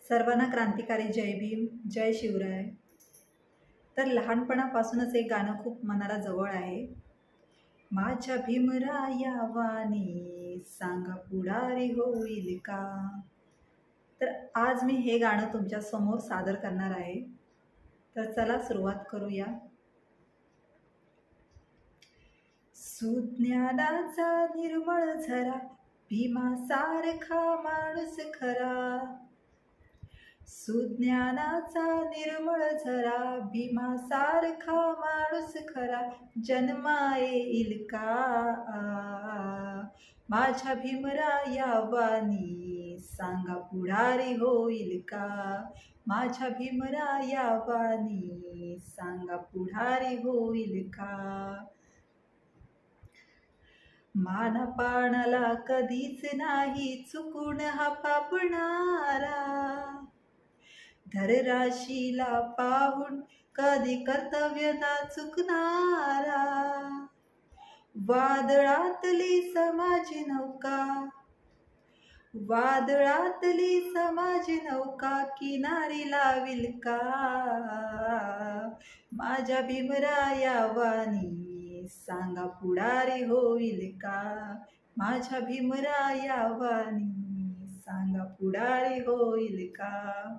सर्वांना क्रांतिकारी जय भीम, जय शिवराय. तर लहानपणापासूनच एक गाणं खूप मनाला जवळ आहे. माझ्या भीमराया वाणी सांगा पुढारी होईल का. तर आज मी हे गाणं तुमच्या समोर सादर करणार आहे. तर चला सुरुवात करूया. सुज्ञानाचा निर्मळ झरा, भीमासारखा माणूस खरा. सुज्ञानाचा निर्मळ झरा, भीमासारखा माणूस खरा. जन्मा येईल का. माझ्या भीमराया वाणी सांगा पुढारी होईल का. माझ्या भीमराया वाणी सांगा पुढारी होईल का. मानपानाला कधीच नाही चुकून हा पापणारा. धरराशीला पाहून कधी कर्तव्य ना चुकणारा. वादळातली समाजी नौका, वादळातली समाजी नौका किनारी लाविल का. माझ्या भीमराया वाणी सांगा पुढारी होईल का. माझ्या भीमराया वाणी सांगा पुढारी होईल का.